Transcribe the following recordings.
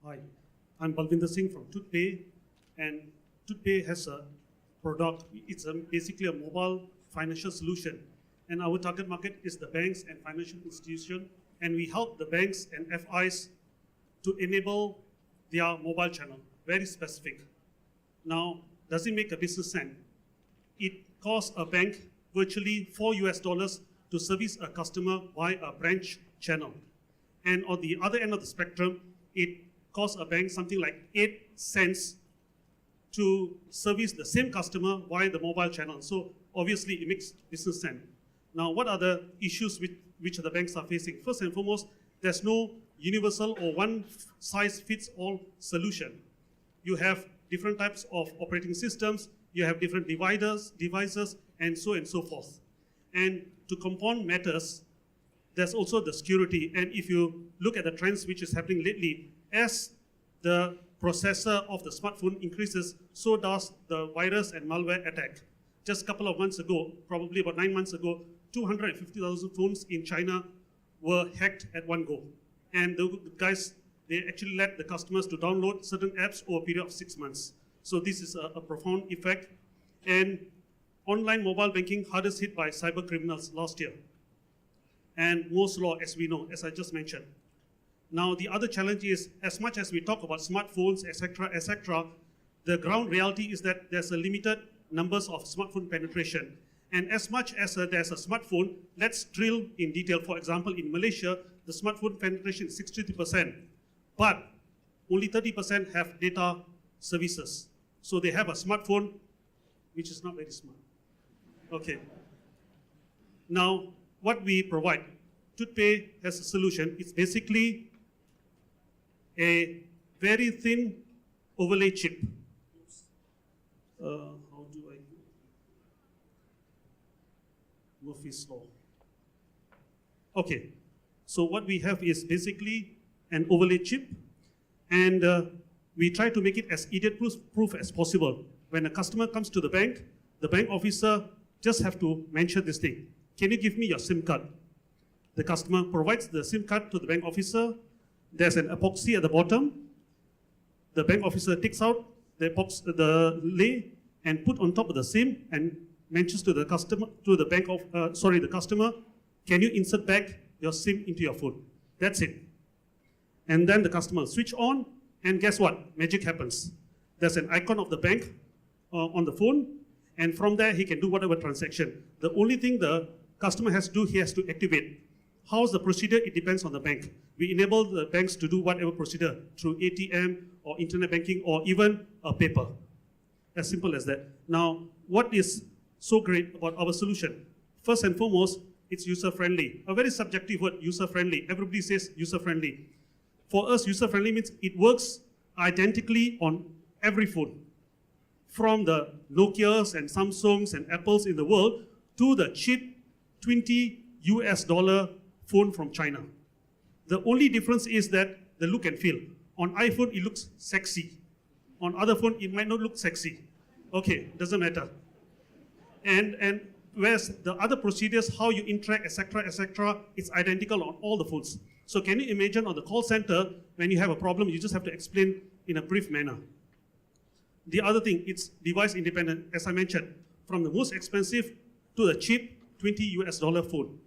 Hi, I'm Balvinder Singh from TutPay, and TutPay has a product. It's basically a mobile financial solution, and our target market is the banks and financial institutions, and we help the banks and FIs to enable their mobile channel, very specific. Now, does it make a business sense? It costs a bank virtually $4 to service a customer via a branch channel. And on the other end of the spectrum, it costs a bank something like 8 cents to service the same customer via the mobile channel. So obviously it makes business sense. Now, what are the issues which the banks are facing? First and foremost, there's no universal or one-size-fits-all solution. You have different types of operating systems, you have different devices, and so forth. And to compound matters, there's also the security. And if you look at the trends which is happening lately, as the processor of the smartphone increases, so does the virus and malware attack. Just a couple of months ago, probably about 9 months ago, 250,000 phones in China were hacked at one go. And the guys, they actually let the customers to download certain apps over a period of 6 months. So this is a profound effect. And online mobile banking hardest hit by cyber criminals last year. And Moore's law, as we know, as I just mentioned. Now, the other challenge is, as much as we talk about smartphones, etc., the ground reality is that there's a limited numbers of smartphone penetration. And as much as there's a smartphone, let's drill in detail. For example, in Malaysia, the smartphone penetration is 63%, but only 30% have data services. So they have a smartphone, which is not very smart. Okay. Now, what we provide, TutPay has a solution. It's basically a very thin overlay chip. How do I do? Murphy's Law. Okay, so what we have is basically an overlay chip, and we try to make it as idiot-proof as possible. When a customer comes to the bank officer just have to mention this thing. Can you give me your SIM card? The customer provides the SIM card to the bank officer. There's an epoxy at the bottom. The bank officer takes out the lay and put on top of the SIM and mentions to the customer, the customer, can you insert back your SIM into your phone? That's it. And then the customer switch on, and guess what? Magic happens. There's an icon of the bank on the phone, and from there he can do whatever transaction. The only thing the customer has to do, he has to activate. How's the procedure? It depends on the bank. We enable the banks to do whatever procedure through ATM or internet banking or even a paper. As simple as that. Now, what is so great about our solution? First and foremost, it's user-friendly. A very subjective word, user-friendly. Everybody says user-friendly. For us, user-friendly means it works identically on every phone. From the Nokias and Samsungs and Apples in the world to the cheap $20 phone from China. The only difference is that the look and feel. On iPhone, it looks sexy. On other phone, it might not look sexy. Okay, doesn't matter. And whereas the other procedures, how you interact, etc., it's identical on all the phones. So can you imagine on the call center, when you have a problem, you just have to explain in a brief manner. The other thing, it's device independent, as I mentioned, from the most expensive to the cheap $20 phone.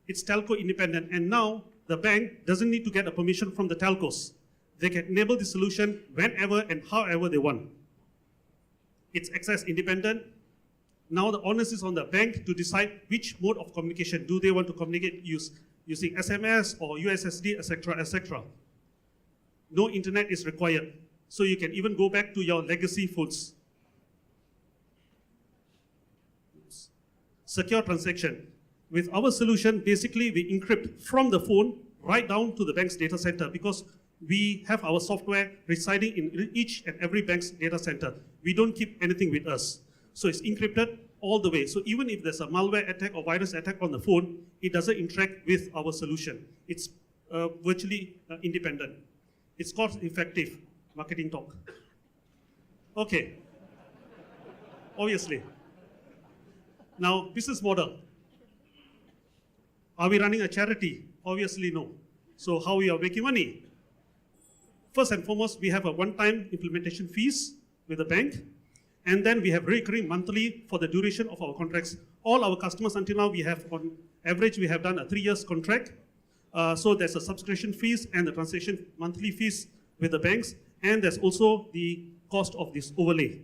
It's telco independent, and now the bank doesn't need to get a permission from the telcos. They can enable the solution whenever and however they want. It's access independent. Now the onus is on the bank to decide which mode of communication do they want to communicate using SMS or USSD, etc. No internet is required. So you can even go back to your legacy phones. Secure transaction. With our solution, basically we encrypt from the phone right down to the bank's data center because we have our software residing in each and every bank's data center. We don't keep anything with us. So it's encrypted all the way. So even if there's a malware attack or virus attack on the phone, it doesn't interact with our solution. It's virtually independent. It's cost-effective marketing talk. Okay, obviously. Now, business model. Are we running a charity? Obviously, no. So how we are making money? First and foremost, we have a one-time implementation fees with the bank, and then we have recurring monthly for the duration of our contracts. All our customers until now, we have on average, we have done a 3 years contract. So there's a subscription fees and the transaction monthly fees with the banks, and there's also the cost of this overlay.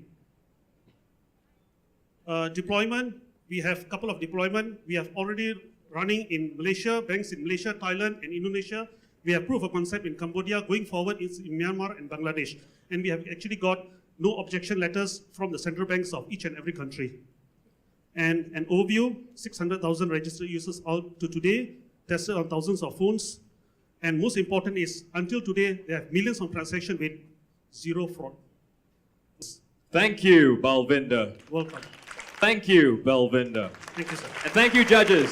Deployment, we have a couple of deployment. We have already running in Malaysia, banks in Malaysia, Thailand, and Indonesia. We have proof of concept in Cambodia. Going forward, it's in Myanmar and Bangladesh. And we have actually got no objection letters from the central banks of each and every country. And an overview, 600,000 registered users out to today, tested on thousands of phones. And most important is, until today, there have millions of transactions with zero fraud. Thank you, Balvinder. Welcome. Thank you, Balvinder. Thank you, sir. And thank you, judges.